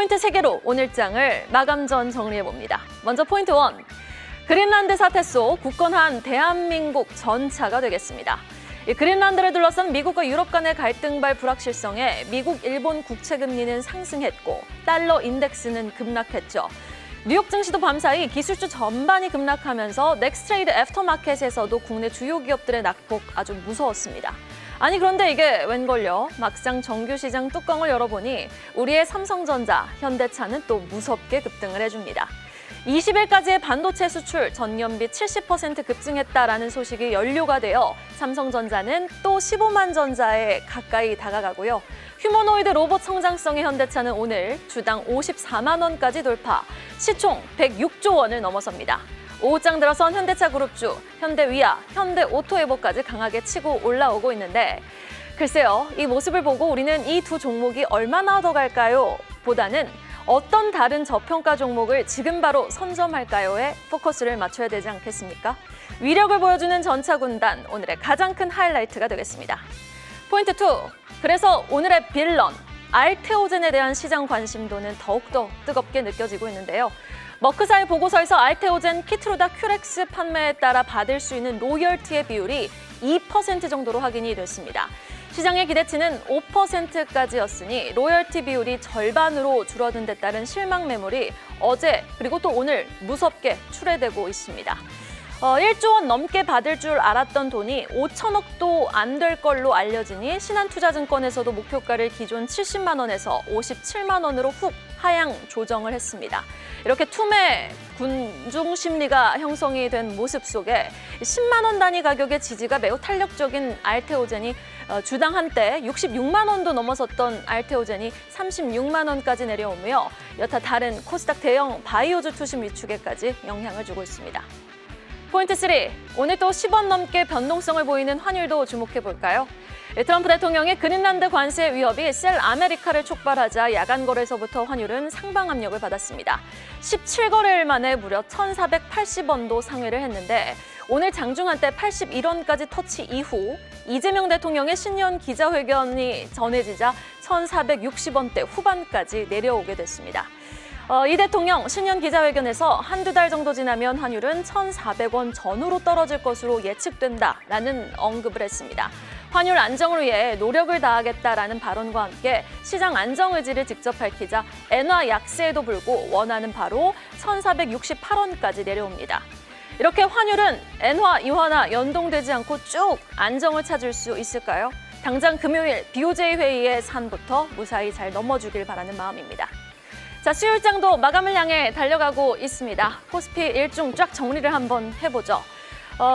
포인트 3개로 오늘 장을 마감 전 정리해봅니다. 먼저 포인트 1. 그린란드 사태 속 굳건한 대한민국 전차가 되겠습니다. 그린란드를 둘러싼 미국과 유럽 간의 갈등발 불확실성에 미국, 일본 국채 금리는 상승했고 달러 인덱스는 급락했죠. 뉴욕 증시도 밤사이 기술주 전반이 급락하면서 넥스트레이드 애프터마켓에서도 국내 주요 기업들의 낙폭 아주 무서웠습니다. 아니 그런데 이게 웬걸요? 막상 정규 시장 뚜껑을 열어보니 우리의 삼성전자, 현대차는 또 무섭게 급등을 해줍니다. 20일까지의 반도체 수출 전년비 70% 급증했다라는 소식이 연료가 되어 삼성전자는 또 15만 전자에 가까이 다가가고요. 휴머노이드 로봇 성장성의 현대차는 오늘 주당 54만 원까지 돌파, 시총 106조 원을 넘어섭니다. 오후장 들어선 현대차 그룹주, 현대위아, 현대오토에버까지 강하게 치고 올라오고 있는데 글쎄요, 이 모습을 보고 우리는 이 두 종목이 얼마나 더 갈까요? 보다는 어떤 다른 저평가 종목을 지금 바로 선점할까요에 포커스를 맞춰야 되지 않겠습니까? 위력을 보여주는 전차 군단, 오늘의 가장 큰 하이라이트가 되겠습니다. 포인트 2. 그래서 오늘의 빌런, 알테오젠에 대한 시장 관심도는 더욱더 뜨겁게 느껴지고 있는데요. 머크사의 보고서에서 알테오젠, 키트루다, 큐렉스 판매에 따라 받을 수 있는 로열티의 비율이 2% 정도로 확인이 됐습니다. 시장의 기대치는 5%까지였으니 로열티 비율이 절반으로 줄어든 데 따른 실망 매물이 어제 그리고 또 오늘 무섭게 출회되고 있습니다. 1조 원 넘게 받을 줄 알았던 돈이 5천억도 안 될 걸로 알려지니 신한투자증권에서도 목표가를 기존 70만 원에서 57만 원으로 훅 하향 조정을 했습니다. 이렇게 투매 군중 심리가 형성이 된 모습 속에 10만 원 단위 가격의 지지가 매우 탄력적인 알테오젠이 주당 한때 66만 원도 넘어섰던 알테오젠이 36만 원까지 내려오며 여타 다른 코스닥 대형 바이오주 투심 위축에까지 영향을 주고 있습니다. 포인트 3. 오늘 또 10원 넘게 변동성을 보이는 환율도 주목해볼까요? 트럼프 대통령의 그린란드 관세 위협이 셀 아메리카를 촉발하자 야간 거래소부터 환율은 상방 압력을 받았습니다. 17거래일 만에 무려 1,480원도 상회를 했는데 오늘 장중한 때 81원까지 터치 이후 이재명 대통령의 신년 기자회견이 전해지자 1,460원대 후반까지 내려오게 됐습니다. 이 대통령 신년 기자회견에서 한두 달 정도 지나면 환율은 1,400원 전후로 떨어질 것으로 예측된다라는 언급을 했습니다. 환율 안정을 위해 노력을 다하겠다라는 발언과 함께 시장 안정 의지를 직접 밝히자 엔화 약세에도 불고 원화는 바로 1,468원까지 내려옵니다. 이렇게 환율은 엔화, 이화나 연동되지 않고 쭉 안정을 찾을 수 있을까요? 당장 금요일 BOJ 회의의 산부터 무사히 잘 넘어주길 바라는 마음입니다. 자, 수요일장도 마감을 향해 달려가고 있습니다. 코스피 일중 쫙 정리를 한번 해보죠.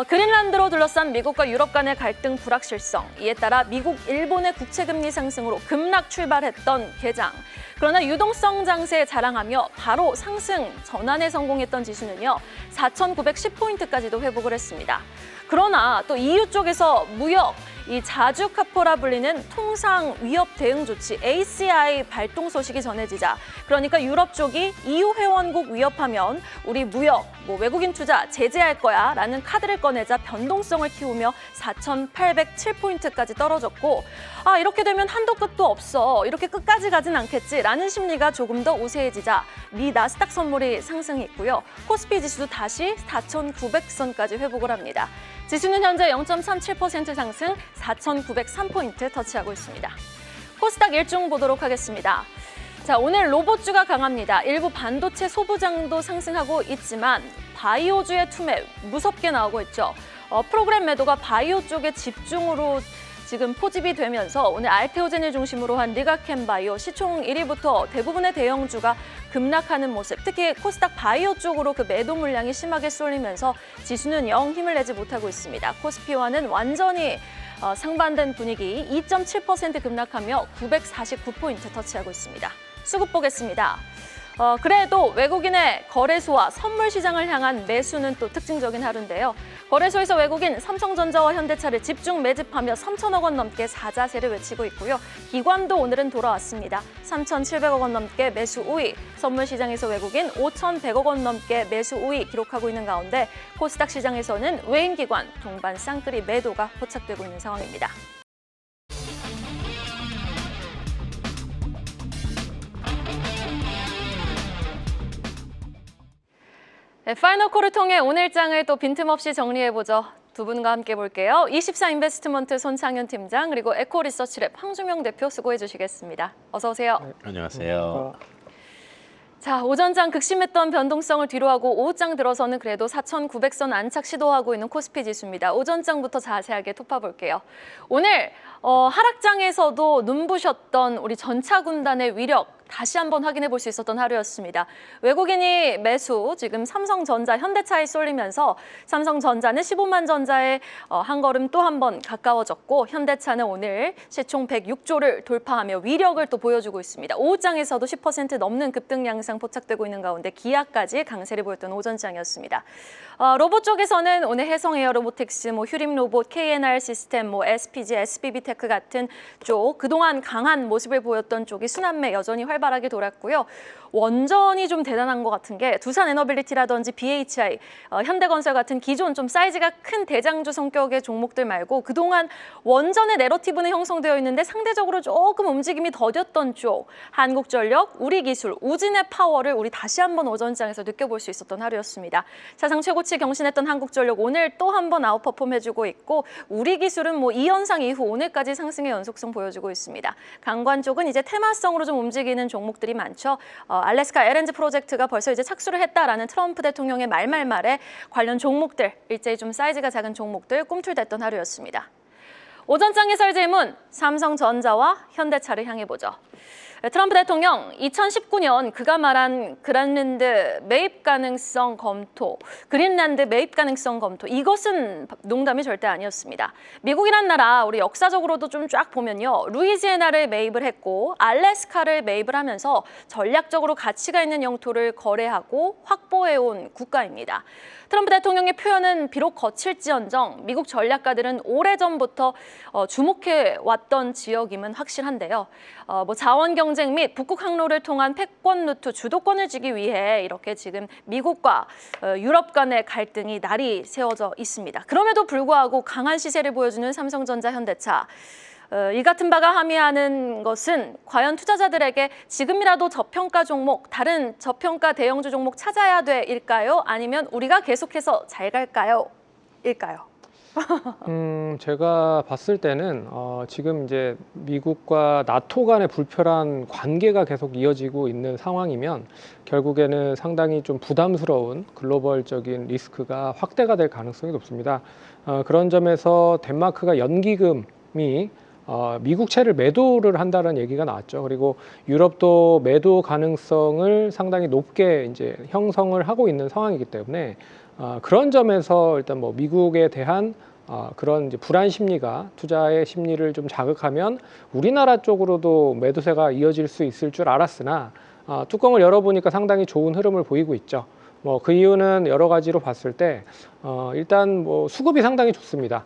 그린란드로 둘러싼 미국과 유럽 간의 갈등 불확실성, 이에 따라 미국, 일본의 국채금리 상승으로 급락 출발했던 개장. 그러나 유동성 장세 자랑하며 바로 상승 전환에 성공했던 지수는요, 4,910포인트까지도 회복을 했습니다. 그러나 또 EU 쪽에서 무역, 이 자주카포라 불리는 통상 위협 대응 조치 ACI 발동 소식이 전해지자 그러니까 유럽 쪽이 EU 회원국 위협하면 우리 무역, 외국인 투자 제재할 거야 라는 카드를 꺼내자 변동성을 키우며 4,807포인트까지 떨어졌고 이렇게 되면 한도 끝도 없어 이렇게 끝까지 가진 않겠지라는 심리가 조금 더 우세해지자 미 나스닥 선물이 상승했고요. 코스피 지수도 다시 4,900선까지 회복을 합니다. 지수는 현재 0.37% 상승 4,903포인트 터치하고 있습니다. 코스닥 일중 보도록 하겠습니다. 자, 오늘 로봇주가 강합니다. 일부 반도체 소부장도 상승하고 있지만 바이오주의 투매 무섭게 나오고 있죠. 프로그램 매도가 바이오 쪽에 집중으로 지금 포집이 되면서 오늘 알테오젠을 중심으로 한 리가캠바이오 시총 1위부터 대부분의 대형주가 급락하는 모습, 특히 코스닥 바이오 쪽으로 그 매도 물량이 심하게 쏠리면서 지수는 영 힘을 내지 못하고 있습니다. 코스피와는 완전히 상반된 분위기, 2.7% 급락하며 949포인트 터치하고 있습니다. 수급 보겠습니다. 그래도 외국인의 거래소와 선물 시장을 향한 매수는 또 특징적인 하루인데요. 거래소에서 외국인 삼성전자와 현대차를 집중 매집하며 3천억 원 넘게 사자세를 외치고 있고요. 기관도 오늘은 돌아왔습니다. 3,700억 원 넘게 매수 우위, 선물 시장에서 외국인 5,100억 원 넘게 매수 우위 기록하고 있는 가운데 코스닥 시장에서는 외인 기관 동반 쌍끌이 매도가 포착되고 있는 상황입니다. 네, 파이널콜을 통해 오늘장을 또 빈틈없이 정리해보죠. 두 분과 함께 볼게요. 24인베스트먼트 손창현 팀장 그리고 에코리서치랩 황주명 대표 수고해 주시겠습니다. 어서 오세요. 네. 안녕하세요. 자, 오전장 극심했던 변동성을 뒤로하고 오후장 들어서는 그래도 4,900선 안착 시도하고 있는 코스피 지수입니다. 오전장부터 자세하게 톱파볼게요. 오늘 하락장에서도 눈부셨던 우리 전차 군단의 위력 다시 한번 확인해 볼 수 있었던 하루였습니다. 외국인이 매수, 지금 삼성전자, 현대차에 쏠리면서 삼성전자는 15만 전자에 한 걸음 또 한 번 가까워졌고 현대차는 오늘 시총 106조를 돌파하며 위력을 또 보여주고 있습니다. 오후장에서도 10% 넘는 급등 양상 포착되고 있는 가운데 기아까지 강세를 보였던 오전장이었습니다. 로봇 쪽에서는 오늘 해성에어 로보틱스, 휴림 로봇, KNR 시스템, SPG, SBB테크 같은 쪽 그동안 강한 모습을 보였던 쪽이 순환매 여전히 활발하게 돌았고요. 원전이 좀 대단한 것 같은 게 두산 에너빌리티라든지 BHI, 현대건설 같은 기존 좀 사이즈가 큰 대장주 성격의 종목들 말고 그동안 원전의 내러티브는 형성되어 있는데 상대적으로 조금 움직임이 더뎠던 쪽 한국전력, 우리기술, 우진의 파워를 우리 다시 한번 오전장에서 느껴볼 수 있었던 하루였습니다. 사상 최고치 경신했던 한국전력 오늘 또 한 번 아웃퍼폼 해주고 있고 우리기술은 이 현상 이후 오늘까지 상승의 연속성 보여주고 있습니다. 강관 쪽은 이제 테마성으로 좀 움직이는 종목들이 많죠. 알래스카 LNG 프로젝트가 벌써 이제 착수를 했다라는 트럼프 대통령의 말에 관련 종목들, 일제히 좀 사이즈가 작은 종목들 꿈틀댔던 하루였습니다. 오전장의 설 질문, 삼성전자와 현대차를 향해 보죠. 트럼프 대통령 2019년 그가 말한 그린란드 매입 가능성 검토, 그린란드 매입 가능성 검토 이것은 농담이 절대 아니었습니다. 미국이란 나라 우리 역사적으로도 좀 쫙 보면요. 루이지애나를 매입을 했고 알래스카를 매입을 하면서 전략적으로 가치가 있는 영토를 거래하고 확보해온 국가입니다. 트럼프 대통령의 표현은 비록 거칠지언정 미국 전략가들은 오래전부터 주목해왔던 지역임은 확실한데요. 자원 경쟁 및 북극 항로를 통한 패권 루트 주도권을 쥐기 위해 이렇게 지금 미국과 유럽 간의 갈등이 날이 세워져 있습니다. 그럼에도 불구하고 강한 시세를 보여주는 삼성전자, 현대차. 이 같은 바가 함의하는 것은 과연 투자자들에게 지금이라도 저평가 종목, 다른 저평가 대형주 종목 찾아야 돼일까요? 아니면 우리가 계속해서 잘 갈까요? 일까요? 제가 봤을 때는 지금 이제 미국과 나토 간의 불편한 관계가 계속 이어지고 있는 상황이면 결국에는 상당히 좀 부담스러운 글로벌적인 리스크가 확대가 될 가능성이 높습니다. 그런 점에서 덴마크가 연기금이 미국채를 매도를 한다는 얘기가 나왔죠. 그리고 유럽도 매도 가능성을 상당히 높게 이제 형성을 하고 있는 상황이기 때문에 그런 점에서 일단 미국에 대한 그런 이제 불안 심리가 투자의 심리를 좀 자극하면 우리나라 쪽으로도 매도세가 이어질 수 있을 줄 알았으나 뚜껑을 열어보니까 상당히 좋은 흐름을 보이고 있죠. 그 이유는 여러 가지로 봤을 때 일단 수급이 상당히 좋습니다.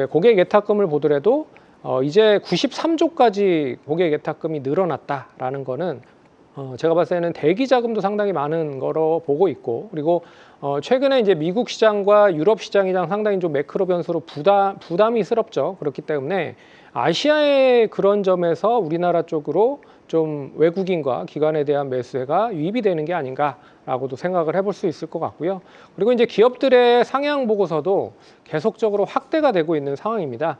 고객 예탁금을 보더라도 이제 93조까지 고객 예탁금이 늘어났다라는 거는 제가 봤을 때는 대기 자금도 상당히 많은 거로 보고 있고 그리고 최근에 이제 미국 시장과 유럽 시장이 상당히 좀 매크로 변수로 부담이스럽죠. 그렇기 때문에 아시아의 그런 점에서 우리나라 쪽으로 좀 외국인과 기관에 대한 매수세가 유입이 되는 게 아닌가라고도 생각을 해볼 수 있을 것 같고요. 그리고 이제 기업들의 상향 보고서도 계속적으로 확대가 되고 있는 상황입니다.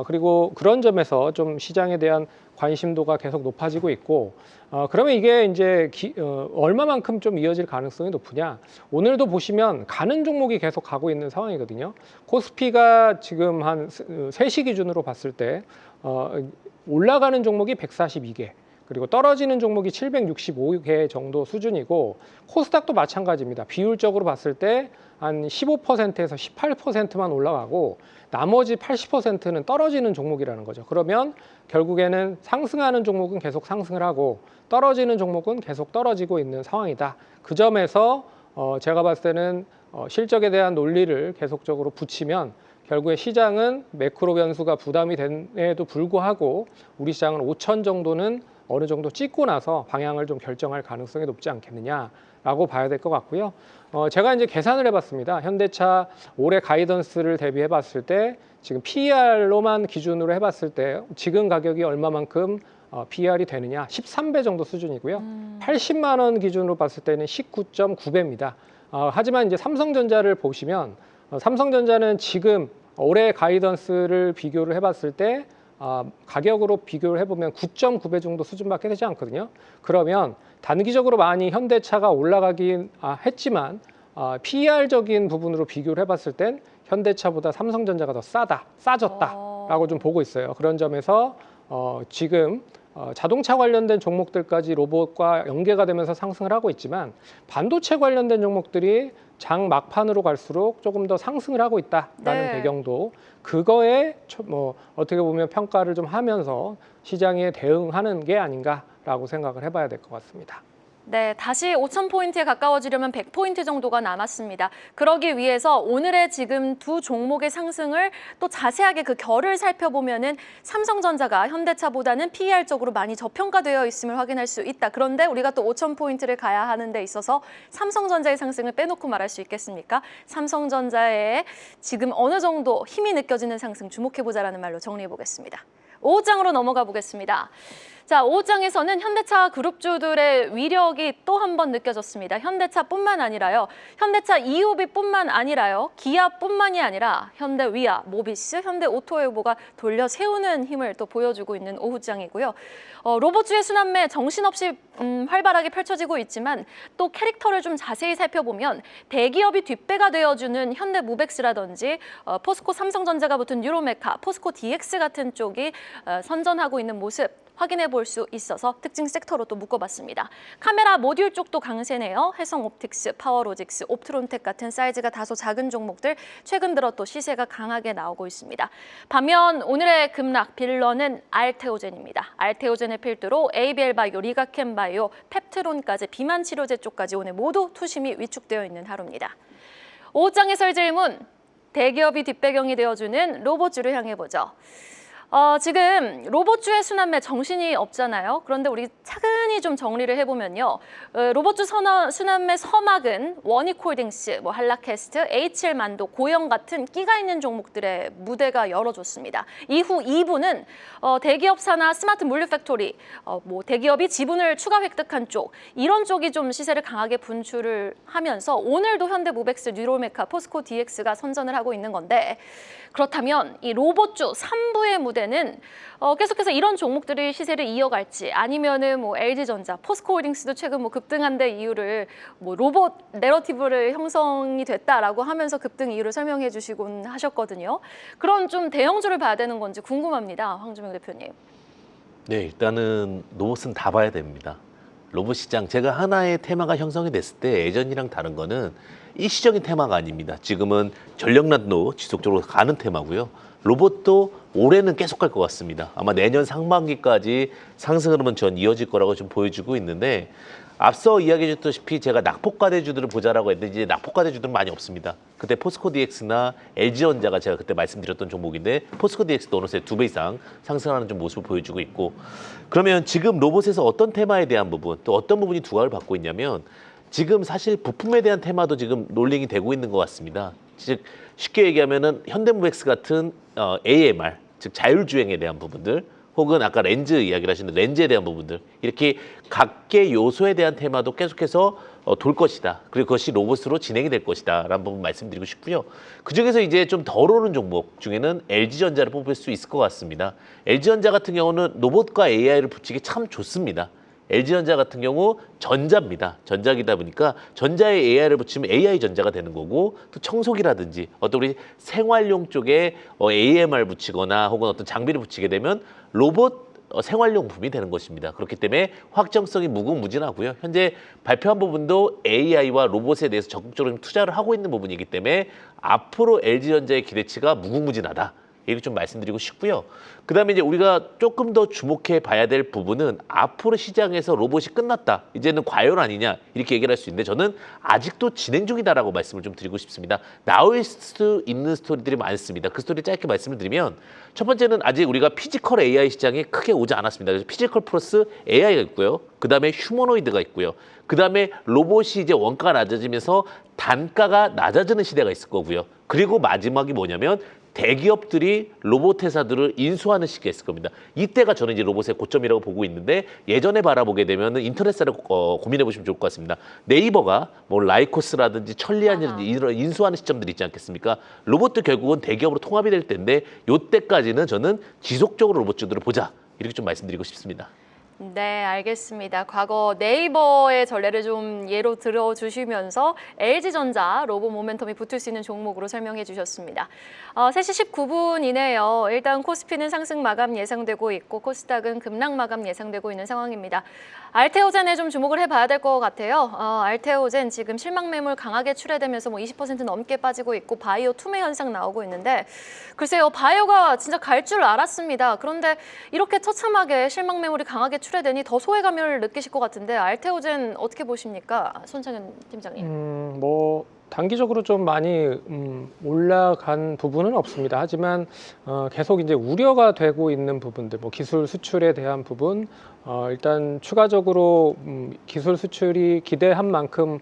그리고 그런 점에서 좀 시장에 대한 관심도가 계속 높아지고 있고 그러면 이게 이제 얼마만큼 좀 이어질 가능성이 높으냐. 오늘도 보시면 가는 종목이 계속 가고 있는 상황이거든요. 코스피가 지금 한 3시 기준으로 봤을 때 올라가는 종목이 142개 그리고 떨어지는 종목이 765개 정도 수준이고 코스닥도 마찬가지입니다. 비율적으로 봤을 때 한 15%에서 18%만 올라가고 나머지 80%는 떨어지는 종목이라는 거죠. 그러면 결국에는 상승하는 종목은 계속 상승을 하고 떨어지는 종목은 계속 떨어지고 있는 상황이다. 그 점에서 제가 봤을 때는 실적에 대한 논리를 계속적으로 붙이면 결국에 시장은 매크로 변수가 부담이 된에도 불구하고 우리 시장은 5천 정도는 어느 정도 찍고 나서 방향을 좀 결정할 가능성이 높지 않겠느냐라고 봐야 될 것 같고요. 제가 이제 계산을 해봤습니다. 현대차 올해 가이던스를 대비해 봤을 때 지금 PER로만 기준으로 해봤을 때 지금 가격이 얼마만큼 PER이 되느냐 13배 정도 수준이고요. 80만 원 기준으로 봤을 때는 19.9배입니다. 하지만 이제 삼성전자를 보시면 삼성전자는 지금 올해 가이던스를 비교를 해봤을 때 가격으로 비교를 해보면 9.9배 정도 수준밖에 되지 않거든요. 그러면 단기적으로 많이 현대차가 올라가긴 했지만 PER적인 부분으로 비교를 해봤을 땐 현대차보다 삼성전자가 더 싸졌다라고 좀 보고 있어요. 그런 점에서 지금 자동차 관련된 종목들까지 로봇과 연계가 되면서 상승을 하고 있지만 반도체 관련된 종목들이 장 막판으로 갈수록 조금 더 상승을 하고 있다라는 배경도 그거에 어떻게 보면 평가를 좀 하면서 시장에 대응하는 게 아닌가라고 생각을 해봐야 될 것 같습니다. 네, 다시 5,000포인트에 가까워지려면 100포인트 정도가 남았습니다. 그러기 위해서 오늘의 지금 두 종목의 상승을 또 자세하게 그 결을 살펴보면은 삼성전자가 현대차보다는 PER적으로 많이 저평가되어 있음을 확인할 수 있다. 그런데 우리가 또 5,000포인트를 가야 하는 데 있어서 삼성전자의 상승을 빼놓고 말할 수 있겠습니까? 삼성전자의 지금 어느 정도 힘이 느껴지는 상승 주목해보자라는 말로 정리해보겠습니다. 5장으로 넘어가 보겠습니다. 자, 5장에서는 현대차 그룹주들의 위력이 또 한 번 느껴졌습니다. 현대차뿐만 아니라요. 현대차 EOB뿐만 아니라요. 기아뿐만이 아니라 현대위아, 모비스, 현대오토웨이보가 돌려 세우는 힘을 또 보여주고 있는 오후장이고요. 로봇주의 순환매 정신없이 활발하게 펼쳐지고 있지만 또 캐릭터를 좀 자세히 살펴보면 대기업이 뒷배가 되어주는 현대무벡스라든지 포스코 삼성전자가 붙은 유로메카, 포스코 DX 같은 쪽이 선전하고 있는 모습 확인해 볼 수 있어서 특징 섹터로 또 묶어봤습니다. 카메라 모듈 쪽도 강세네요. 해성옵틱스, 파워로직스, 옵트론텍 같은 사이즈가 다소 작은 종목들 최근 들어 또 시세가 강하게 나오고 있습니다. 반면 오늘의 급락 빌런은 알테오젠입니다. 알테오젠을 필두로 ABL바이오, 리가켄바이오, 펩트론까지 비만 치료제 쪽까지 오늘 모두 투심이 위축되어 있는 하루입니다. 5장에서의 질문, 대기업이 뒷배경이 되어주는 로봇주를 향해 보죠. 지금 로봇주의 순환매 정신이 없잖아요. 그런데 우리 차근히 좀 정리를 해보면요. 로봇주 순환매 서막은 원익홀딩스, 한라캐스트, HL만도, 고영 같은 끼가 있는 종목들의 무대가 열어줬습니다. 이후 2부는 대기업사나 스마트 물류 팩토리, 대기업이 지분을 추가 획득한 쪽, 이런 쪽이 좀 시세를 강하게 분출을 하면서 오늘도 현대무벡스, 뉴로메카, 포스코 DX가 선전을 하고 있는 건데 그렇다면 이 로봇주 3부의 무대는 계속해서 이런 종목들이 시세를 이어갈지 아니면은 LG전자, 포스코홀딩스도 최근 급등한데 이유를 로봇 내러티브를 형성이 됐다라고 하면서 급등 이유를 설명해 주시곤 하셨거든요. 그런 좀 대형주를 봐야 되는 건지 궁금합니다. 황주명 대표님. 네, 일단은 로봇은 다 봐야 됩니다. 로봇 시장, 제가 하나의 테마가 형성이 됐을 때 예전이랑 다른 거는 일시적인 테마가 아닙니다. 지금은 전력난로 지속적으로 가는 테마고요. 로봇도 올해는 계속 갈 것 같습니다. 아마 내년 상반기까지 상승 흐름은 전 이어질 거라고 좀 보여주고 있는데 앞서 이야기해 줬다시피 제가 낙폭과대주들을 보자라고 했는데 이제 낙폭과대주들은 많이 없습니다. 그때 포스코 DX나 LG전자가 제가 그때 말씀드렸던 종목인데 포스코 DX도 어느새 2배 이상 상승하는 좀 모습을 보여주고 있고 그러면 지금 로봇에서 어떤 테마에 대한 부분 또 어떤 부분이 두각을 받고 있냐면 지금 사실 부품에 대한 테마도 지금 롤링이 되고 있는 것 같습니다. 즉 쉽게 얘기하면은 현대무벡스 같은 AMR 즉 자율주행에 대한 부분들 혹은 아까 렌즈 이야기를 하시는 렌즈에 대한 부분들 이렇게 각계 요소에 대한 테마도 계속해서 돌 것이다. 그리고 그것이 로봇으로 진행이 될 것이다 라는 부분 말씀드리고 싶고요. 그중에서 이제 좀 덜 오른 종목 중에는 LG전자를 뽑을 수 있을 것 같습니다. LG전자 같은 경우는 로봇과 AI를 붙이기 참 좋습니다. LG전자 같은 경우 전자입니다. 전자기다 보니까 전자에 AI를 붙이면 AI 전자가 되는 거고 또 청소기라든지 어떤 우리 생활용 쪽에 AMR 붙이거나 혹은 어떤 장비를 붙이게 되면 로봇 생활용품이 되는 것입니다. 그렇기 때문에 확정성이 무궁무진하고요. 현재 발표한 부분도 AI와 로봇에 대해서 적극적으로 투자를 하고 있는 부분이기 때문에 앞으로 LG전자의 기대치가 무궁무진하다. 이렇게 좀 말씀드리고 싶고요. 그다음에 이제 우리가 조금 더 주목해 봐야 될 부분은 앞으로 시장에서 로봇이 끝났다. 이제는 과열 아니냐 이렇게 얘기를 할 수 있는데 저는 아직도 진행 중이다라고 말씀을 좀 드리고 싶습니다. 나올 수 있는 스토리들이 많습니다. 그 스토리 짧게 말씀을 드리면 첫 번째는 아직 우리가 피지컬 AI 시장이 크게 오지 않았습니다. 그래서 피지컬 플러스 AI가 있고요. 그다음에 휴머노이드가 있고요. 그다음에 로봇이 이제 원가가 낮아지면서 단가가 낮아지는 시대가 있을 거고요. 그리고 마지막이 뭐냐면 대기업들이 로봇 회사들을 인수하는 시기가 있을 겁니다. 이때가 저는 이제 로봇의 고점이라고 보고 있는데 예전에 바라보게 되면 인터넷사를 고민해 보시면 좋을 것 같습니다. 네이버가 뭐 라이코스라든지 천리안이라든지 이런 인수하는 시점들이 있지 않겠습니까? 로봇도 결국은 대기업으로 통합이 될 텐데 이때까지는 저는 지속적으로 로봇주들을 보자 이렇게 좀 말씀드리고 싶습니다. 네, 알겠습니다. 과거 네이버의 전례를 좀 예로 들어주시면서 LG전자 로봇 모멘텀이 붙을 수 있는 종목으로 설명해 주셨습니다. 3시 19분이네요. 일단 코스피는 상승 마감 예상되고 있고 코스닥은 급락 마감 예상되고 있는 상황입니다. 알테오젠에 좀 주목을 해봐야 될 것 같아요. 알테오젠 지금 실망 매물 강하게 출회되면서 뭐 20% 넘게 빠지고 있고 바이오 투매 현상 나오고 있는데 글쎄요, 바이오가 진짜 갈 줄 알았습니다. 그런데 이렇게 처참하게 실망 매물이 강하게 출회되니 더 소외감을 느끼실 것 같은데 알테오젠 어떻게 보십니까? 손창현 팀장님. 뭐 단기적으로 좀 많이 올라간 부분은 없습니다. 하지만 계속 이제 우려가 되고 있는 부분들, 뭐 기술 수출에 대한 부분, 일단 추가적으로 기술 수출이 기대한 만큼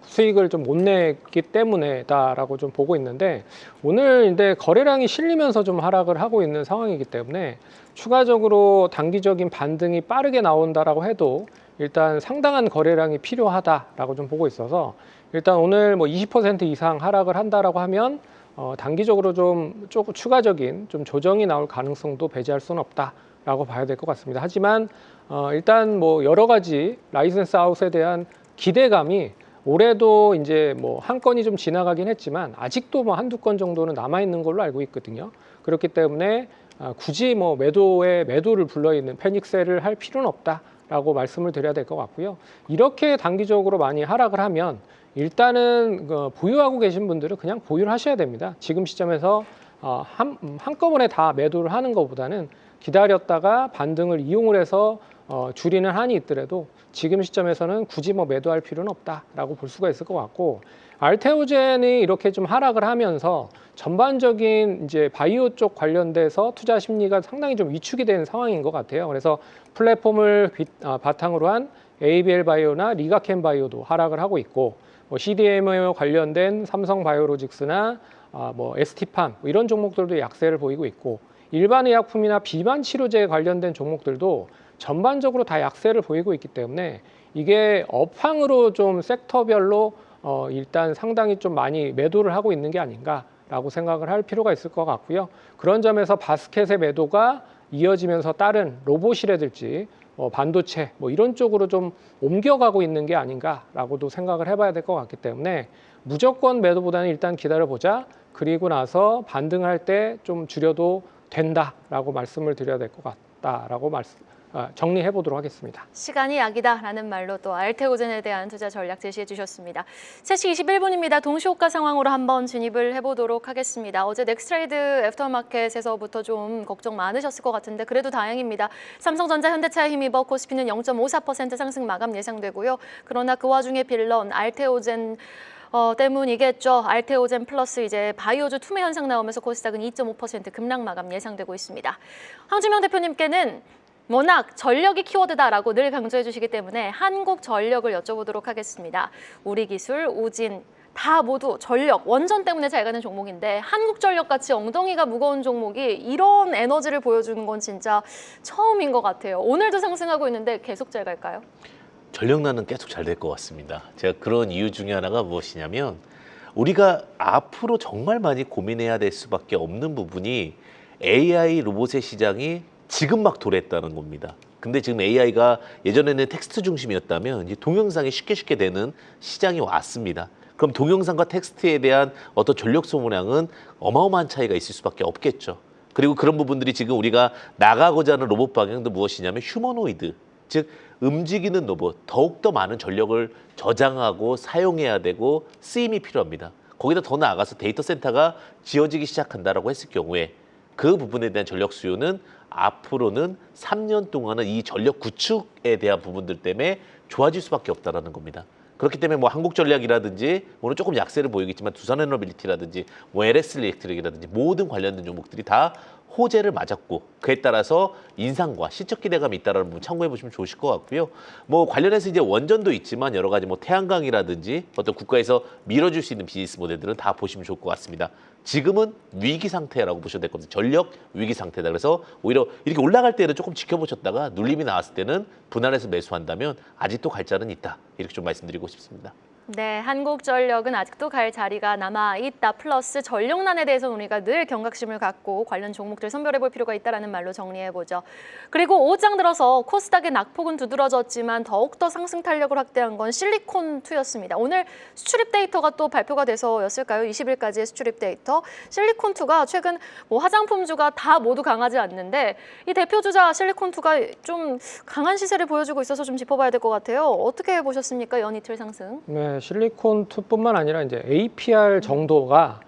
수익을 좀 못 냈기 때문에다라고 좀 보고 있는데 오늘 근데 거래량이 실리면서 좀 하락을 하고 있는 상황이기 때문에 추가적으로 단기적인 반등이 빠르게 나온다라고 해도 일단 상당한 거래량이 필요하다라고 좀 보고 있어서 일단 오늘 뭐 20% 이상 하락을 한다라고 하면 단기적으로 좀 조금 추가적인 좀 조정이 나올 가능성도 배제할 수는 없다라고 봐야 될 것 같습니다. 하지만 일단 뭐 여러 가지 라이센스 아웃에 대한 기대감이 올해도 이제 뭐 한 건이 좀 지나가긴 했지만 아직도 뭐 한두 건 정도는 남아 있는 걸로 알고 있거든요. 그렇기 때문에 굳이 뭐 매도를 불러있는 패닉셀을 할 필요는 없다라고 말씀을 드려야 될 것 같고요. 이렇게 단기적으로 많이 하락을 하면 일단은 보유하고 계신 분들은 그냥 보유를 하셔야 됩니다. 지금 시점에서 한꺼번에 다 매도를 하는 것보다는 기다렸다가 반등을 이용을 해서 줄이는 한이 있더라도 지금 시점에서는 굳이 뭐 매도할 필요는 없다라고 볼 수가 있을 것 같고 알테오젠이 이렇게 좀 하락을 하면서 전반적인 이제 바이오 쪽 관련돼서 투자 심리가 상당히 좀 위축이 된 상황인 것 같아요. 그래서 플랫폼을 바탕으로 한 ABL 바이오나 리가켄 바이오도 하락을 하고 있고 뭐 CDMO 관련된 삼성 바이오로직스나 뭐 ST팜 뭐 이런 종목들도 약세를 보이고 있고 일반 의약품이나 비만 치료제 관련된 종목들도 전반적으로 다 약세를 보이고 있기 때문에 이게 업황으로 좀 섹터별로 일단 상당히 좀 많이 매도를 하고 있는 게 아닌가라고 생각을 할 필요가 있을 것 같고요. 그런 점에서 바스켓의 매도가 이어지면서 다른 로봇이라든지 반도체 뭐 이런 쪽으로 좀 옮겨가고 있는 게 아닌가라고도 생각을 해봐야 될 것 같기 때문에 무조건 매도보다는 일단 기다려보자. 그리고 나서 반등할 때 좀 줄여도 된다라고 말씀을 드려야 될 것 같다라고 정리해 보도록 하겠습니다. 시간이 약이다라는 말로 또 알테오젠에 대한 투자 전략 제시해 주셨습니다. 3시 21분입니다. 동시호가 상황으로 한번 진입을 해보도록 하겠습니다. 어제 넥스트레이드 애프터마켓에서부터 좀 걱정 많으셨을 것 같은데 그래도 다행입니다. 삼성전자, 현대차에 힘입어 코스피는 0.54% 상승 마감 예상되고요. 그러나 그 와중에 빌런 알테오젠 때문이겠죠. 알테오젠 플러스 이제 바이오주 투매 현상 나오면서 코스닥은 2.5% 급락 마감 예상되고 있습니다. 황주명 대표님께는 워낙 전력이 키워드다라고 늘 강조해 주시기 때문에 한국전력을 여쭤보도록 하겠습니다. 우리기술, 우진 다 모두 전력, 원전 때문에 잘 가는 종목인데 한국전력같이 엉덩이가 무거운 종목이 이런 에너지를 보여주는 건 진짜 처음인 것 같아요. 오늘도 상승하고 있는데 계속 잘 갈까요? 전력난은 계속 잘 될 것 같습니다. 제가 그런 이유 중에 하나가 무엇이냐면 우리가 앞으로 정말 많이 고민해야 될 수밖에 없는 부분이 AI 로봇의 시장이 지금 막 도래했다는 겁니다. 근데 지금 AI가 예전에는 텍스트 중심이었다면 이제 동영상이 쉽게 되는 시장이 왔습니다. 그럼 동영상과 텍스트에 대한 어떤 전력 소모량은 어마어마한 차이가 있을 수밖에 없겠죠. 그리고 그런 부분들이 지금 우리가 나가고자 하는 로봇 방향도 무엇이냐면 휴머노이드, 즉 움직이는 로봇, 더욱더 많은 전력을 저장하고 사용해야 되고 쓰임이 필요합니다. 거기다 더 나아가서 데이터 센터가 지어지기 시작한다라고 했을 경우에 그 부분에 대한 전력 수요는 앞으로는 3년 동안은 이 전력 구축에 대한 부분들 때문에 좋아질 수밖에 없다라는 겁니다. 그렇기 때문에 뭐 한국전력이라든지 오늘 조금 약세를 보이겠지만 두산에너빌리티라든지 뭐 LS일렉트릭이라든지 모든 관련된 종목들이 다 호재를 맞았고 그에 따라서 인상과 시적 기대감이 있다라는 부분 참고해 보시면 좋으실 것 같고요. 뭐 관련해서 이제 원전도 있지만 여러 가지 뭐 태양광이라든지 어떤 국가에서 밀어줄 수 있는 비즈니스 모델들은 다 보시면 좋을 것 같습니다. 지금은 위기 상태라고 보셔도 될 겁니다. 전력 위기 상태다. 그래서 오히려 이렇게 올라갈 때는 조금 지켜보셨다가 눌림이 나왔을 때는 분할해서 매수한다면 아직도 갈 자는 있다. 이렇게 좀 말씀드리고 싶습니다. 네, 한국전력은 아직도 갈 자리가 남아있다. 플러스 전력난에 대해서 우리가 늘 경각심을 갖고 관련 종목들 선별해볼 필요가 있다는 말로 정리해보죠. 그리고 5장 들어서 코스닥의 낙폭은 두드러졌지만 더욱더 상승 탄력을 확대한 건 실리콘2였습니다. 오늘 수출입 데이터가 또 발표가 돼서였을까요? 20일까지의 수출입 데이터. 실리콘2가 최근 뭐 화장품주가 다 모두 강하지 않는데 이 대표주자 실리콘2가 좀 강한 시세를 보여주고 있어서 좀 짚어봐야 될 것 같아요. 어떻게 보셨습니까? 연이틀 상승. 네, 실리콘2뿐만 아니라 이제 APR 정도가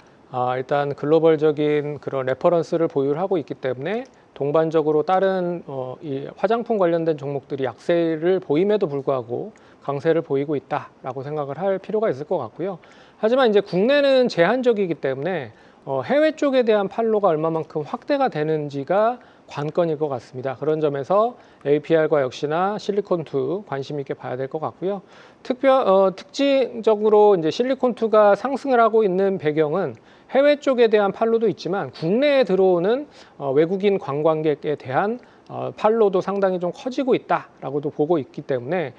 일단 글로벌적인 그런 레퍼런스를 보유를 하고 있기 때문에 동반적으로 다른 이 화장품 관련된 종목들이 약세를 보임에도 불구하고 강세를 보이고 있다라고 생각을 할 필요가 있을 것 같고요. 하지만 이제 국내는 제한적이기 때문에 해외 쪽에 대한 팔로가 얼마만큼 확대가 되는지가 관건일 것 같습니다. 그런 점에서 APR과 역시나 실리콘2 관심 있게 봐야 될 것 같고요. 특징적으로 이제 실리콘2가 상승을 하고 있는 배경은 해외 쪽에 대한 팔로도 있지만 국내에 들어오는 외국인 관광객에 대한 팔로도 상당히 좀 커지고 있다라고도 보고 있기 때문에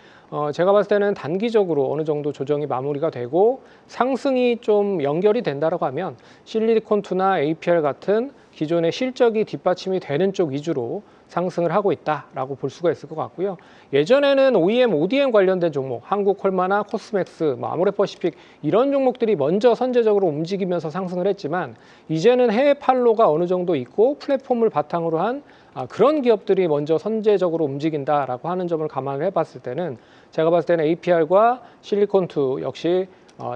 제가 봤을 때는 단기적으로 어느 정도 조정이 마무리가 되고 상승이 좀 연결이 된다라고 하면 실리콘2나 APR 같은 기존의 실적이 뒷받침이 되는 쪽 위주로 상승을 하고 있다라고 볼 수가 있을 것 같고요. 예전에는 OEM, ODM 관련된 종목, 한국콜마나 코스맥스, 아모레퍼시픽 이런 종목들이 먼저 선제적으로 움직이면서 상승을 했지만 이제는 해외 팔로가 어느 정도 있고 플랫폼을 바탕으로 한 그런 기업들이 먼저 선제적으로 움직인다라고 하는 점을 감안을 해봤을 때는 제가 봤을 때는 APR과 실리콘2 역시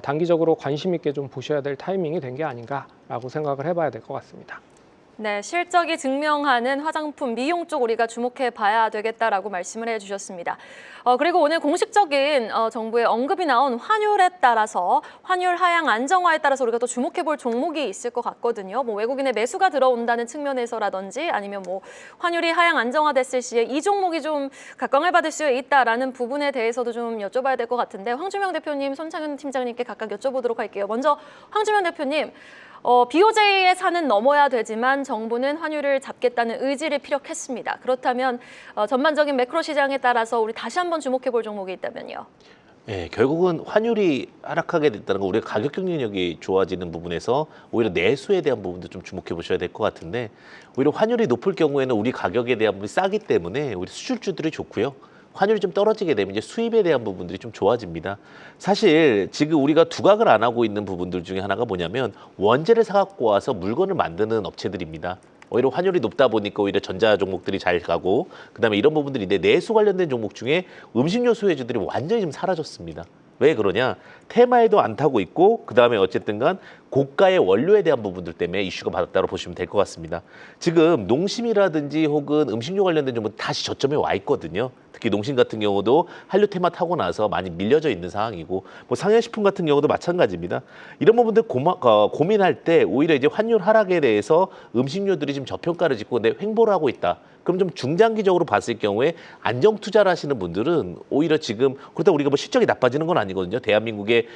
단기적으로 관심 있게 좀 보셔야 될 타이밍이 된 게 아닌가라고 생각을 해봐야 될 것 같습니다. 네, 실적이 증명하는 화장품, 미용 쪽 우리가 주목해 봐야 되겠다라고 말씀을 해주셨습니다. 그리고 오늘 공식적인 정부의 언급이 나온 환율에 따라서 환율 하향 안정화에 따라서 우리가 또 주목해 볼 종목이 있을 것 같거든요. 뭐 외국인의 매수가 들어온다는 측면에서라든지 아니면 뭐 환율이 하향 안정화됐을 시에 이 종목이 좀 각광을 받을 수 있다라는 부분에 대해서도 좀 여쭤봐야 될 것 같은데 황주명 대표님, 손창현 팀장님께 각각 여쭤보도록 할게요. 먼저 황주명 대표님. BOJ의 산은 넘어야 되지만 정부는 환율을 잡겠다는 의지를 피력했습니다. 그렇다면 전반적인 매크로 시장에 따라서 우리 다시 한번 주목해 볼 종목이 있다면요. 네, 결국은 환율이 하락하게 됐다는 거 우리가 가격 경쟁력이 좋아지는 부분에서 오히려 내수에 대한 부분도 좀 주목해 보셔야 될 것 같은데 오히려 환율이 높을 경우에는 우리 가격에 대한 부분이 싸기 때문에 우리 수출주들이 좋고요. 환율이 좀 떨어지게 되면 이제 수입에 대한 부분들이 좀 좋아집니다. 사실 지금 우리가 두각을 안 하고 있는 부분들 중에 하나가 뭐냐면 원재를 사갖고 와서 물건을 만드는 업체들입니다. 오히려 환율이 높다 보니까 오히려 전자 종목들이 잘 가고 그다음에 이런 부분들인데 내수 관련된 종목 중에 음식료 소외주들이 완전히 좀 사라졌습니다. 왜 그러냐? 테마에도 안 타고 있고 그다음에 어쨌든 간 고가의 원료에 대한 부분들 때문에 이슈가 받았다고 보시면 될 것 같습니다. 지금 농심이라든지 혹은 음식료 관련된 종목은 다시 저점에 와 있거든요. 특히 농심 같은 경우도 한류 테마 타고 나서 많이 밀려져 있는 상황이고 뭐 상해식품 같은 경우도 마찬가지입니다. 이런 부분들 고민할 때 오히려 이제 환율 하락에 대해서 음식료들이 지금 저평가를 짓고 근데 횡보를 하고 있다. 그럼 좀 중장기적으로 봤을 경우에 안정 투자를 하시는 분들은 오히려 지금 그렇다고 우리가 뭐 실적이 나빠지는 건 아니거든요. 대한민국의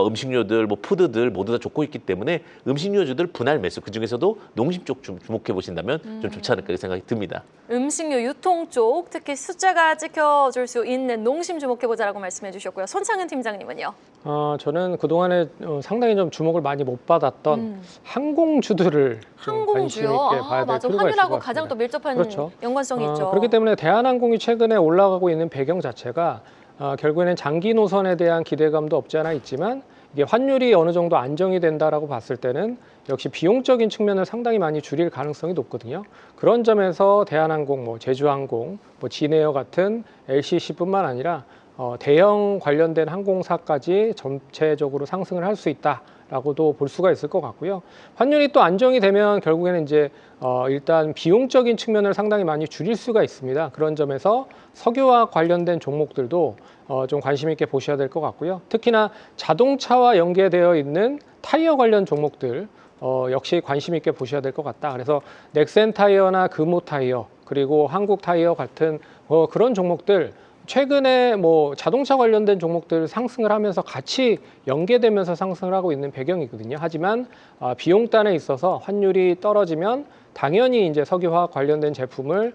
음식료들, 뭐 푸드들 모두 다 좋고 있기 때문에 음식료주들 분할 매수 그 중에서도 농심 쪽 주목해 보신다면 좀 좋지 않을까 생각이 듭니다. 음식료 유통 쪽 특히 숫자가 찍혀줄 수 있는 농심 주목해 보자라고 말씀해 주셨고요. 손창현 팀장님은요? 저는 그동안에 상당히 좀 주목을 많이 못 받았던 항공주들을 좀 관심 있게 봐야 될 필요가 있을 것 같습니다. 환율하고 가장 또 밀접한 그렇죠. 연관성이 있죠. 그렇기 때문에 대한항공이 최근에 올라가고 있는 배경 자체가 결국에는 장기 노선에 대한 기대감도 없지 않아 있지만 이게 환율이 어느 정도 안정이 된다라고 봤을 때는 역시 비용적인 측면을 상당히 많이 줄일 가능성이 높거든요. 그런 점에서 대한항공, 뭐 제주항공, 뭐 진에어 같은 LCC뿐만 아니라 대형 관련된 항공사까지 전체적으로 상승을 할 수 있다라고도 볼 수가 있을 것 같고요. 환율이 또 안정이 되면 결국에는 이제 일단 비용적인 측면을 상당히 많이 줄일 수가 있습니다. 그런 점에서 석유와 관련된 종목들도 좀 관심 있게 보셔야 될 것 같고요. 특히나 자동차와 연계되어 있는 타이어 관련 종목들 역시 관심 있게 보셔야 될 것 같다. 그래서 넥센 타이어나 금호 타이어 그리고 한국 타이어 같은 그런 종목들 최근에 뭐 자동차 관련된 종목들 상승을 하면서 같이 연계되면서 상승을 하고 있는 배경이거든요. 하지만 비용단에 있어서 환율이 떨어지면 당연히 이제 석유화학 관련된 제품을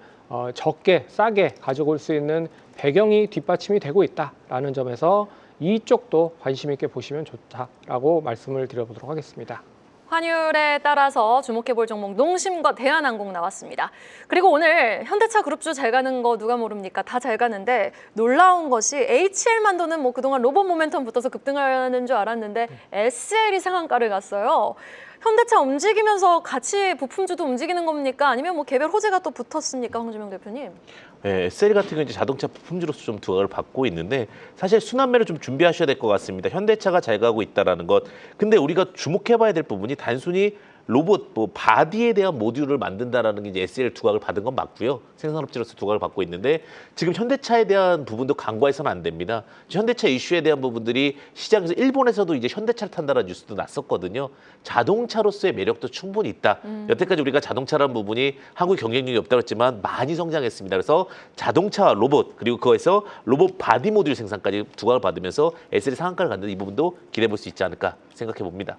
적게 싸게 가져올 수 있는 배경이 뒷받침이 되고 있다라는 점에서 이쪽도 관심 있게 보시면 좋다라고 말씀을 드려보도록 하겠습니다. 환율에 따라서 주목해볼 종목 농심과 대한항공 나왔습니다. 그리고 오늘 현대차 그룹주 잘 가는 거 누가 모릅니까? 다 잘 가는데 놀라운 것이 HL만도는 뭐 그동안 로봇 모멘텀 붙어서 급등하는 줄 알았는데 SL이 상한가를 갔어요. 현대차 움직이면서 같이 부품주도 움직이는 겁니까? 아니면 뭐 개별 호재가 또 붙었습니까? 황주명 대표님. 네, SL 같은 경우 이제 자동차 부품주로서 좀 두각을 받고 있는데 사실 순환매를 좀 준비하셔야 될 것 같습니다. 현대차가 잘 가고 있다라는 것. 근데 우리가 주목해봐야 될 부분이 단순히 로봇, 뭐 바디에 대한 모듈을 만든다라는 게 이제 SL 두각을 받은 건 맞고요. 생산업체로서 두각을 받고 있는데 지금 현대차에 대한 부분도 간과해서는 안 됩니다. 현대차 이슈에 대한 부분들이 시장에서 일본에서도 이제 현대차를 탄다는 뉴스도 났었거든요. 자동차로서의 매력도 충분히 있다. 여태까지 우리가 자동차라는 부분이 한국 경쟁력이 없다고 했지만 많이 성장했습니다. 그래서 자동차 로봇 그리고 그거에서 로봇 바디 모듈 생산까지 두각을 받으면서 SL이 상한가를 갔는데 이 부분도 기대해 볼 수 있지 않을까 생각해 봅니다.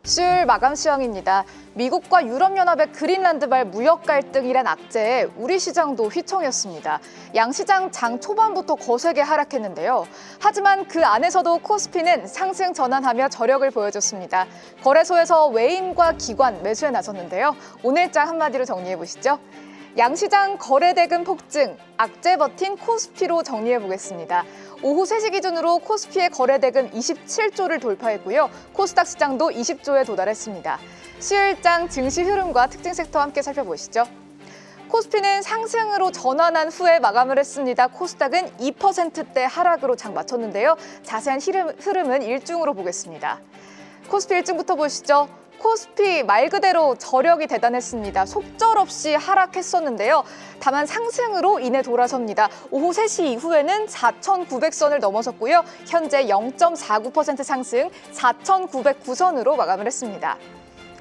수요일 마감 시황입니다. 미국과 유럽연합의 그린란드발 무역 갈등이란 악재에 우리 시장도 휘청였습니다. 양시장 장 초반부터 거세게 하락했는데요. 하지만 그 안에서도 코스피는 상승 전환하며 저력을 보여줬습니다. 거래소에서 외인과 기관 매수에 나섰는데요. 오늘자 한마디로 정리해보시죠. 양시장 거래대금 폭증, 악재 버틴 코스피로 정리해보겠습니다. 오후 3시 기준으로 코스피의 거래대금 27조를 돌파했고요. 코스닥 시장도 20조에 도달했습니다. 수요일장 증시 흐름과 특징 섹터 함께 살펴보시죠. 코스피는 상승으로 전환한 후에 마감을 했습니다. 코스닥은 2%대 하락으로 장 마쳤는데요. 자세한 흐름은 일중으로 보겠습니다. 코스피 일중부터 보시죠. 코스피 말 그대로 저력이 대단했습니다. 속절없이 하락했었는데요. 다만 상승으로 인해 돌아섭니다. 오후 3시 이후에는 4,900선을 넘어섰고요. 현재 0.49% 상승 4,909선으로 마감을 했습니다.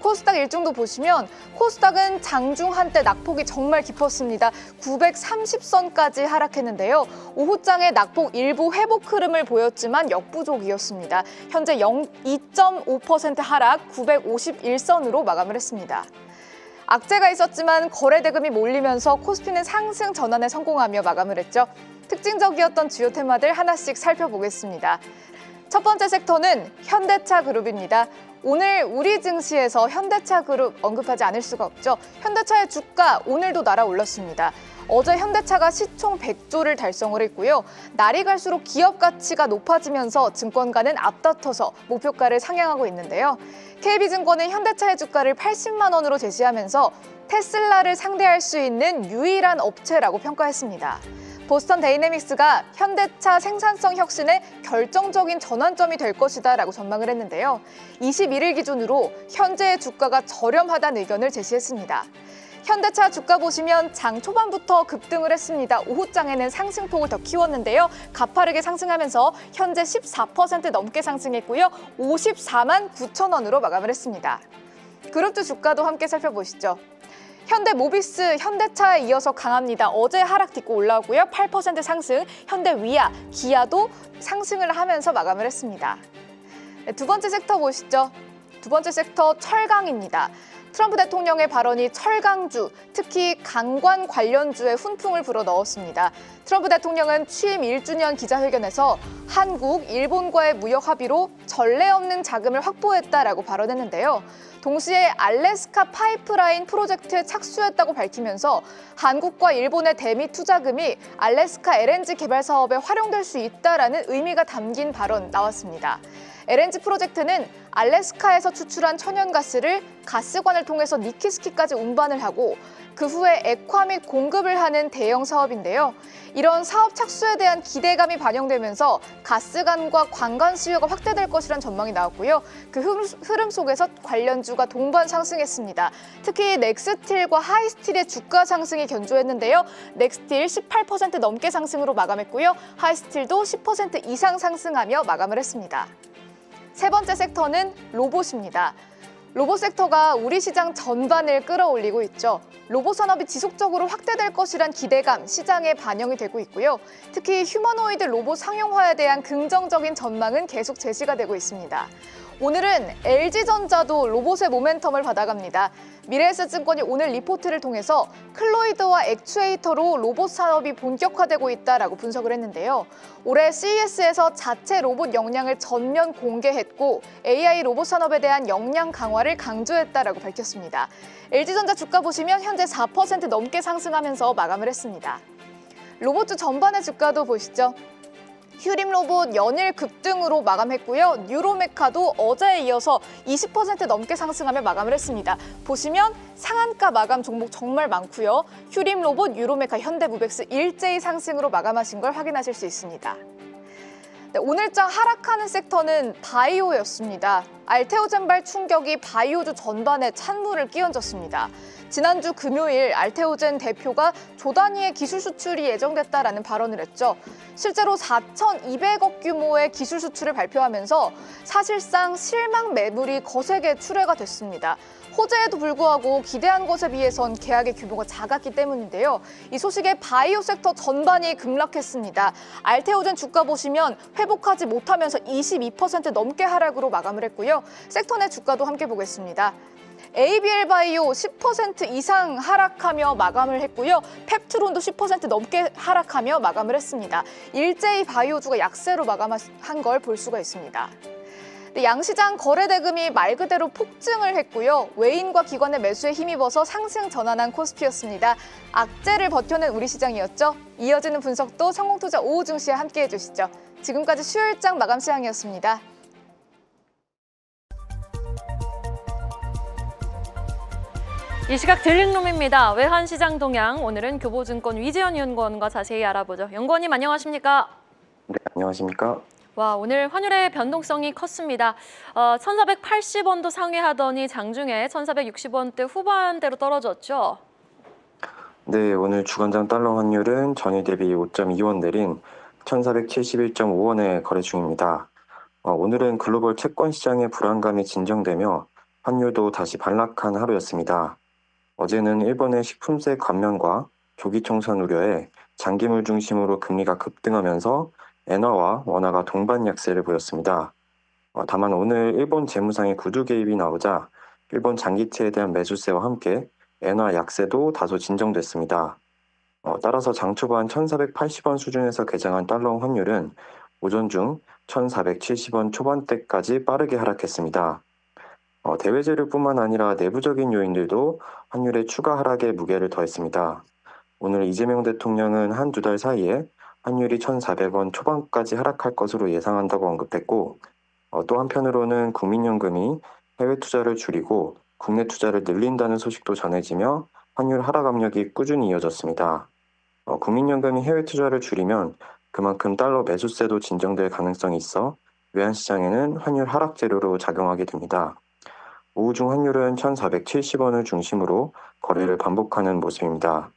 코스닥 일정도 보시면 코스닥은 장중 한때 낙폭이 정말 깊었습니다. 930선까지 하락했는데요. 오후장에 낙폭 일부 회복 흐름을 보였지만 역부족이었습니다. 현재 2.5% 하락 951선으로 마감을 했습니다. 악재가 있었지만 거래대금이 몰리면서 코스피는 상승 전환에 성공하며 마감을 했죠. 특징적이었던 주요 테마들 하나씩 살펴보겠습니다. 첫 번째 섹터는 현대차 그룹입니다. 오늘 우리 증시에서 현대차 그룹 언급하지 않을 수가 없죠. 현대차의 주가 오늘도 날아올랐습니다. 어제 현대차가 시총 100조를 달성을 했고요. 날이 갈수록 기업 가치가 높아지면서 증권가는 앞다퉈서 목표가를 상향하고 있는데요. KB증권은 현대차의 주가를 80만 원으로 제시하면서 테슬라를 상대할 수 있는 유일한 업체라고 평가했습니다. 보스턴 다이내믹스가 현대차 생산성 혁신의 결정적인 전환점이 될 것이다 라고 전망을 했는데요. 21일 기준으로 현재의 주가가 저렴하다는 의견을 제시했습니다. 현대차 주가 보시면 장 초반부터 급등을 했습니다. 오후장에는 상승폭을 더 키웠는데요. 가파르게 상승하면서 현재 14% 넘게 상승했고요. 54만 9천 원으로 마감을 했습니다. 그룹주 주가도 함께 살펴보시죠. 현대모비스, 현대차에 이어서 강합니다. 어제 하락 딛고 올라오고요. 8% 상승, 현대위아, 기아도 상승을 하면서 마감을 했습니다. 두 번째 섹터 보시죠. 두 번째 섹터 철강입니다. 트럼프 대통령의 발언이 철강주, 특히 강관 관련주에 훈풍을 불어넣었습니다. 트럼프 대통령은 취임 1주년 기자회견에서 한국, 일본과의 무역 합의로 전례 없는 자금을 확보했다라고 발언했는데요. 동시에 알래스카 파이프라인 프로젝트에 착수했다고 밝히면서 한국과 일본의 대미 투자금이 알래스카 LNG 개발 사업에 활용될 수 있다라는 의미가 담긴 발언 나왔습니다. LNG 프로젝트는 알래스카에서 추출한 천연가스를 가스관을 통해서 니키스키까지 운반을 하고 그 후에 액화 및 공급을 하는 대형 사업인데요. 이런 사업 착수에 대한 기대감이 반영되면서 가스관과 관광 수요가 확대될 것이란 전망이 나왔고요. 그 흐름 속에서 관련주가 동반 상승했습니다. 특히 넥스틸과 하이스틸의 주가 상승이 견조했는데요. 넥스틸 18% 넘게 상승으로 마감했고요. 하이스틸도 10% 이상 상승하며 마감을 했습니다. 세 번째 섹터는 로봇입니다. 로봇 섹터가 우리 시장 전반을 끌어올리고 있죠. 로봇 산업이 지속적으로 확대될 것이란 기대감 시장에 반영이 되고 있고요. 특히 휴머노이드 로봇 상용화에 대한 긍정적인 전망은 계속 제시가 되고 있습니다. 오늘은 LG전자도 로봇의 모멘텀을 받아갑니다. 미래에셋증권이 오늘 리포트를 통해서 클로이드와 액추에이터로 로봇 산업이 본격화되고 있다라고 분석을 했는데요. 올해 CES에서 자체 로봇 역량을 전면 공개했고 AI 로봇 산업에 대한 역량 강화를 강조했다라고 밝혔습니다. LG전자 주가 보시면 현재 4% 넘게 상승하면서 마감을 했습니다. 로봇주 전반의 주가도 보시죠. 휴림 로봇 연일 급등으로 마감했고요. 뉴로메카도 어제에 이어서 20% 넘게 상승하며 마감을 했습니다. 보시면 상한가 마감 종목 정말 많고요. 휴림 로봇, 뉴로메카, 현대무벡스 일제히 상승으로 마감하신 걸 확인하실 수 있습니다. 네, 오늘장 하락하는 섹터는 바이오였습니다. 알테오젠발 충격이 바이오주 전반에 찬물을 끼얹었습니다. 지난주 금요일 알테오젠 대표가 조 단위의 기술 수출이 예정됐다라는 발언을 했죠. 실제로 4,200억 규모의 기술 수출을 발표하면서 사실상 실망 매물이 거세게 출회가 됐습니다. 호재에도 불구하고 기대한 것에 비해선 계약의 규모가 작았기 때문인데요. 이 소식에 바이오 섹터 전반이 급락했습니다. 알테오젠 주가 보시면 회복하지 못하면서 22% 넘게 하락으로 마감을 했고요. 섹터 내 주가도 함께 보겠습니다. ABL 바이오 10% 이상 하락하며 마감을 했고요. 펩트론도 10% 넘게 하락하며 마감을 했습니다. 일제히 바이오주가 약세로 마감한 걸 볼 수가 있습니다. 양시장 거래 대금이 말 그대로 폭증을 했고요. 외인과 기관의 매수에 힘입어서 상승 전환한 코스피였습니다. 악재를 버텨낸 우리 시장이었죠. 이어지는 분석도 성공투자 오후 증시에 함께해 주시죠. 지금까지 수요일장 마감 시황이었습니다. 이 시각 들링룸입니다. 외환시장 동향, 오늘은 교보증권 위재현 연구원과 자세히 알아보죠. 연구원님 안녕하십니까? 네, 안녕하십니까? 와, 오늘 환율의 변동성이 컸습니다. 1,480원도 상회하더니 장중에 1,460원대 후반대로 떨어졌죠? 네, 오늘 주간장 달러 환율은 전일 대비 5.2원 내린 1,471.5원에 거래 중입니다. 오늘은 글로벌 채권 시장의 불안감이 진정되며 환율도 다시 반락한 하루였습니다. 어제는 일본의 식품세 감면과 조기 총선 우려에 장기물 중심으로 금리가 급등하면서 엔화와 원화가 동반 약세를 보였습니다. 다만 오늘 일본 재무상의 구두 개입이 나오자 일본 장기채에 대한 매수세와 함께 엔화 약세도 다소 진정됐습니다. 따라서 장 초반 1,480원 수준에서 개장한 달러 환율은 오전 중 1,470원 초반대까지 빠르게 하락했습니다. 대외 재료뿐만 아니라 내부적인 요인들도 환율의 추가 하락에 무게를 더했습니다. 오늘 이재명 대통령은 한두 달 사이에 환율이 1,400원 초반까지 하락할 것으로 예상한다고 언급했고, 또 한편으로는 국민연금이 해외 투자를 줄이고 국내 투자를 늘린다는 소식도 전해지며 환율 하락 압력이 꾸준히 이어졌습니다. 국민연금이 해외 투자를 줄이면 그만큼 달러 매수세도 진정될 가능성이 있어 외환시장에는 환율 하락 재료로 작용하게 됩니다. 오후 중 환율은 1,470원을 중심으로 거래를 반복하는 모습입니다.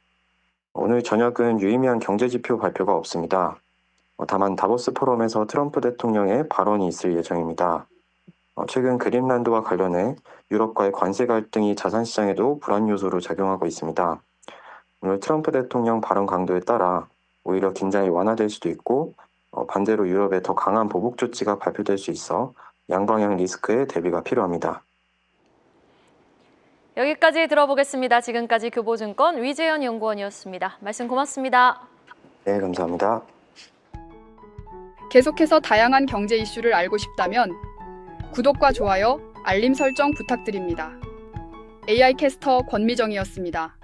오늘 저녁은 유의미한 경제지표 발표가 없습니다. 다만 다보스 포럼에서 트럼프 대통령의 발언이 있을 예정입니다. 최근 그린란드와 관련해 유럽과의 관세 갈등이 자산시장에도 불안 요소로 작용하고 있습니다. 오늘 트럼프 대통령 발언 강도에 따라 오히려 긴장이 완화될 수도 있고 반대로 유럽에 더 강한 보복 조치가 발표될 수 있어 양방향 리스크에 대비가 필요합니다. 여기까지 들어보겠습니다. 지금까지 교보증권 위재현 연구원이었습니다. 말씀 고맙습니다. 네, 감사합니다. 계속해서 다양한 경제 이슈를 알고 싶다면 구독과 좋아요, 알림 설정 부탁드립니다. AI 캐스터 권미정이었습니다.